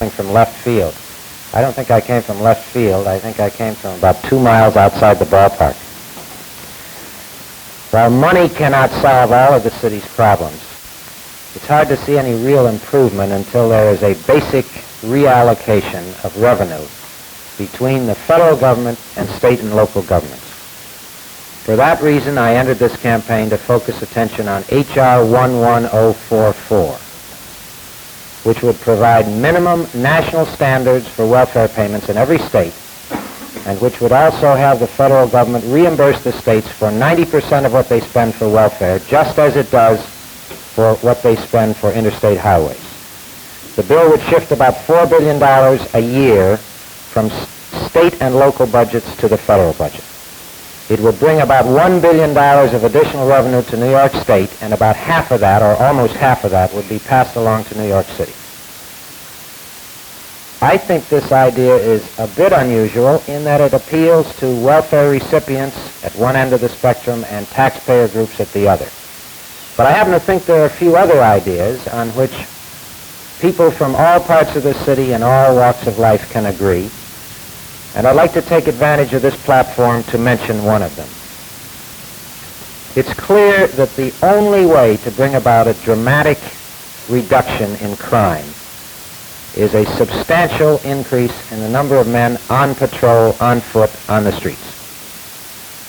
from left field. I don't think I came from left field. I think I came from about 2 miles outside the ballpark. While money cannot solve all of the city's problems, it's hard to see any real improvement until there is a basic reallocation of revenue between the federal government and state and local governments. For that reason, I entered this campaign to focus attention on H.R. 11044, which would provide minimum national standards for welfare payments in every state, and which would also have the federal government reimburse the states for 90% of what they spend for welfare, just as it does for what they spend for interstate highways. The bill would shift about $4 billion a year from state and local budgets to the federal budget. It would bring about $1 billion of additional revenue to New York State, and about half of that, or almost half of that, would be passed along to New York City. I think this idea is a bit unusual in that it appeals to welfare recipients at one end of the spectrum and taxpayer groups at the other. But I happen to think there are a few other ideas on which people from all parts of the city and all walks of life can agree, and I'd like to take advantage of this platform to mention one of them. It's clear that the only way to bring about a dramatic reduction in crime is a substantial increase in the number of men on patrol, on foot, on the streets.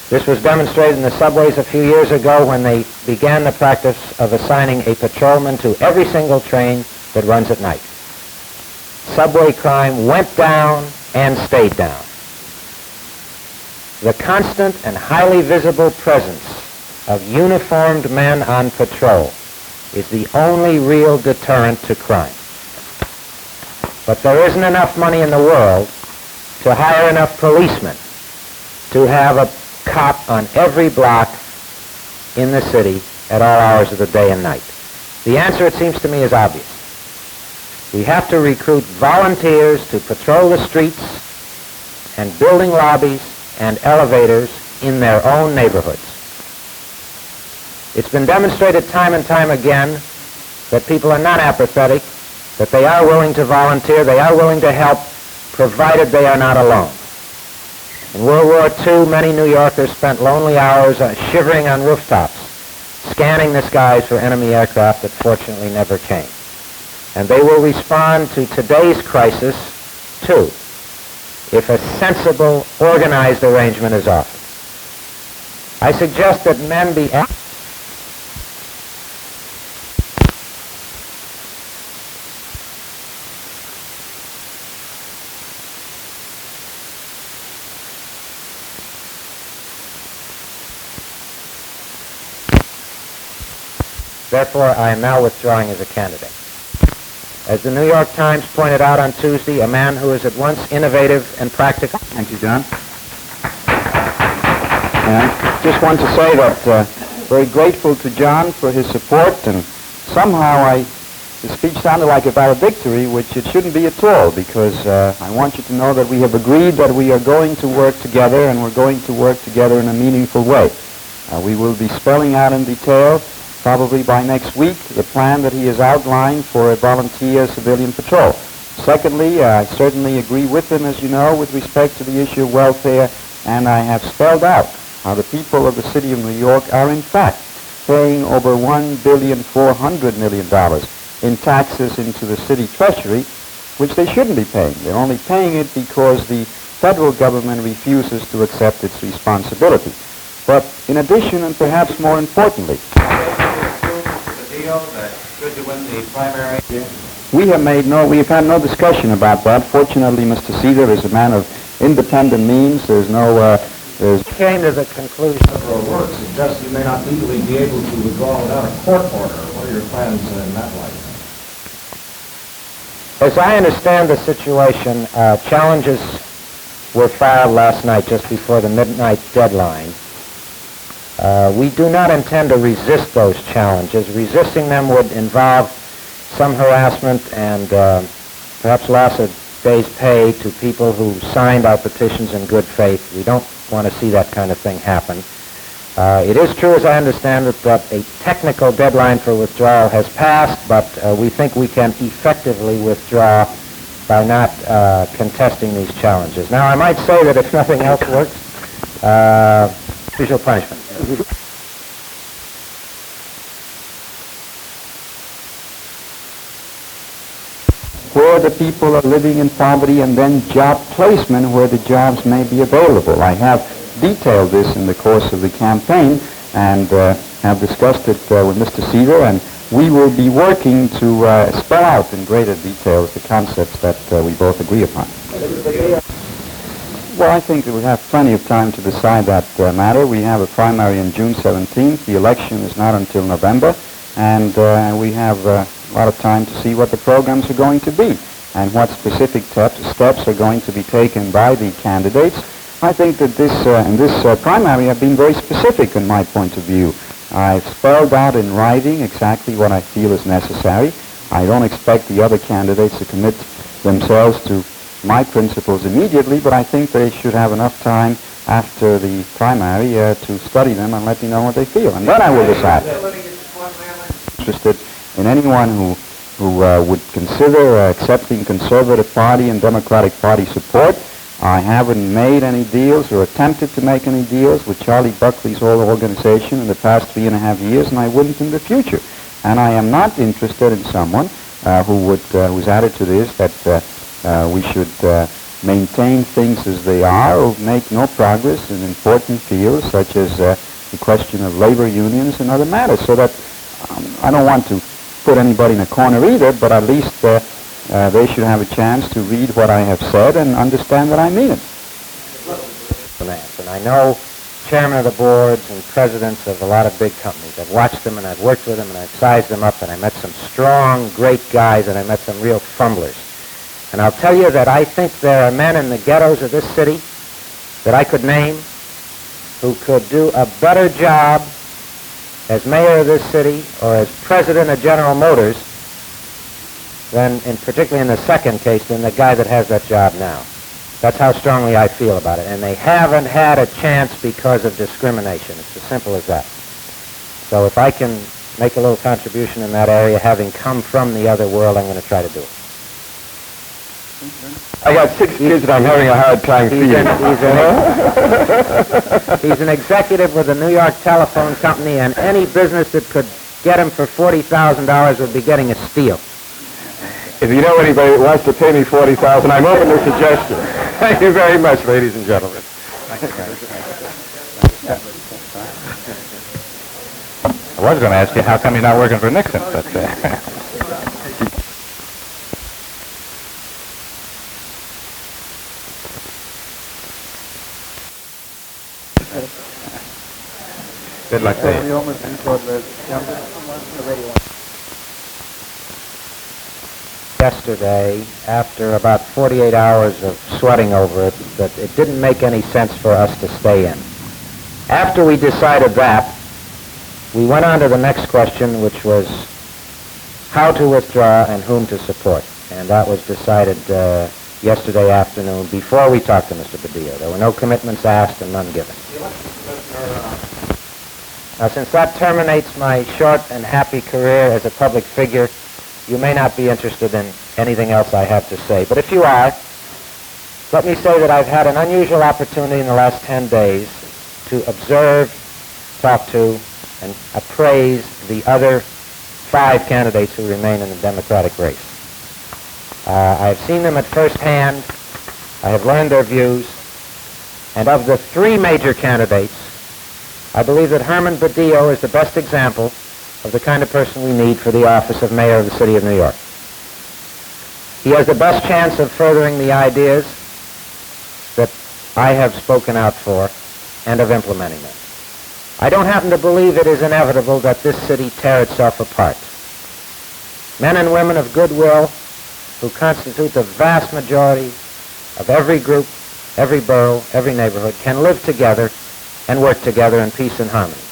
This was demonstrated in the subways a few years ago when they began the practice of assigning a patrolman to every single train that runs at night. Subway crime went down and stayed down. The constant and highly visible presence of uniformed men on patrol is the only real deterrent to crime. But there isn't enough money in the world to hire enough policemen to have a cop on every block in the city at all hours of the day and night. The answer, it seems to me, is obvious. We have to recruit volunteers to patrol the streets and building lobbies and elevators in their own neighborhoods. It's been demonstrated time and time again that people are not apathetic, that they are willing to volunteer, they are willing to help, provided they are not alone. In World War II, many New Yorkers spent lonely hours shivering on rooftops, scanning the skies for enemy aircraft that fortunately never came. And they will respond to today's crisis, too, if a sensible, organized arrangement is offered. I suggest that men be asked. Therefore, I am now withdrawing as a candidate. As the New York Times pointed out on Tuesday, a man who is at once innovative and practical. Thank you, John. And just want to say that very grateful to John for his support, and somehow his speech sounded like a valedictory, which it shouldn't be at all, because I want you to know that we have agreed that we are going to work together, and we're going to work together in a meaningful way. We will be spelling out in detail, probably by next week, the plan that he has outlined for a volunteer civilian patrol. Secondly, I certainly agree with him, as you know, with respect to the issue of welfare, and I have spelled out how the people of the city of New York are in fact paying over $1.4 billion in taxes into the city treasury, which they shouldn't be paying. They're only paying it because the federal government refuses to accept its responsibility. But in addition, and perhaps more importantly, we have had no discussion about that. Fortunately, Mr. Cedar is a man of independent means. There's Came to the conclusion. Work suggests you may not legally be able to withdraw without a court order. What are your plans in that light? As I understand the situation, challenges were filed last night just before the midnight deadline. We do not intend to resist those challenges. Resisting them would involve some harassment and perhaps loss of days' pay to people who signed our petitions in good faith. We don't want to see that kind of thing happen. It is true, as I understand it, that a technical deadline for withdrawal has passed, but we think we can effectively withdraw by not contesting these challenges. Now, I might say that if nothing else works, official punishment. Where the people are living in poverty, and then job placement where the jobs may be available. I have detailed this in the course of the campaign and have discussed it with Mr. Cedar, and we will be working to spell out in greater detail the concepts that we both agree upon. Well, I think that we have plenty of time to decide that matter. We have a primary on June 17th. The election is not until November, and we have a lot of time to see what the programs are going to be and what specific steps are going to be taken by the candidates. I think that in this primary I've been very specific in my point of view. I've spelled out in writing exactly what I feel is necessary. I don't expect the other candidates to commit themselves to my principles immediately, but I think they should have enough time after the primary to study them and let me know what they feel. And then I will decide. Interested in anyone who would consider accepting Conservative Party and Democratic Party support. I haven't made any deals or attempted to make any deals with Charlie Buckley's whole organization in the past 3.5 years, and I wouldn't in the future. And I am not interested in someone whose attitude is that we should maintain things as they are or make no progress in important fields such as the question of labor unions and other matters. So that I don't want to put anybody in a corner either, but at least they should have a chance to read what I have said and understand that I mean it. And I know chairman of the boards and presidents of a lot of big companies. I've watched them and I've worked with them and I've sized them up, and I met some strong, great guys, and I met some real fumblers. And I'll tell you that I think there are men in the ghettos of this city that I could name who could do a better job as mayor of this city or as president of General Motors than, particularly in the second case, than the guy that has that job now. That's how strongly I feel about it. And they haven't had a chance because of discrimination. It's as simple as that. So if I can make a little contribution in that area, having come from the other world, I'm going to try to do it. I got 6 kids and I'm having a hard time feeding. He's an executive with the New York Telephone Company, and any business that could get him for $40,000 would be getting a steal. If you know anybody that wants to pay me $40,000, I'm open to suggestions. Thank you very much, ladies and gentlemen. I was going to ask you, how come you're not working for Nixon? But good luck to you. Yesterday, after about 48 hours of sweating over it, that it didn't make any sense for us to stay in. After we decided that, we went on to the next question, which was how to withdraw and whom to support. And that was decided yesterday afternoon before we talked to Mr. Badillo. There were no commitments asked and none given. Now, since that terminates my short and happy career as a public figure, you may not be interested in anything else I have to say. But if you are, let me say that I've had an unusual opportunity in the last 10 days to observe, talk to, and appraise the other 5 candidates who remain in the Democratic race. I've seen them at first hand. I have learned their views. And of the 3 major candidates, I believe that Herman Badillo is the best example of the kind of person we need for the office of mayor of the city of New York. He has the best chance of furthering the ideas that I have spoken out for and of implementing them. I don't happen to believe it is inevitable that this city tear itself apart. Men and women of goodwill who constitute the vast majority of every group, every borough, every neighborhood can live together and work together in peace and harmony.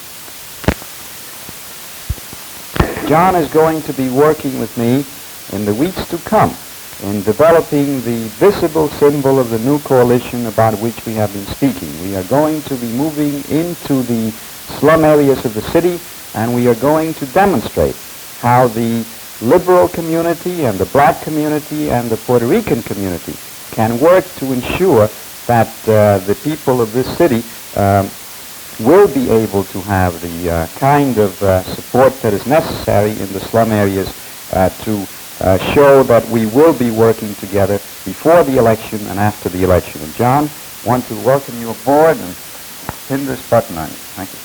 John is going to be working with me in the weeks to come in developing the visible symbol of the new coalition about which we have been speaking. We are going to be moving into the slum areas of the city, and we are going to demonstrate how the liberal community and the black community and the Puerto Rican community can work to ensure that the people of this city will be able to have the kind of support that is necessary in the slum areas to show that we will be working together before the election and after the election. And John, I want to welcome you aboard and pin this button on you. Thank you.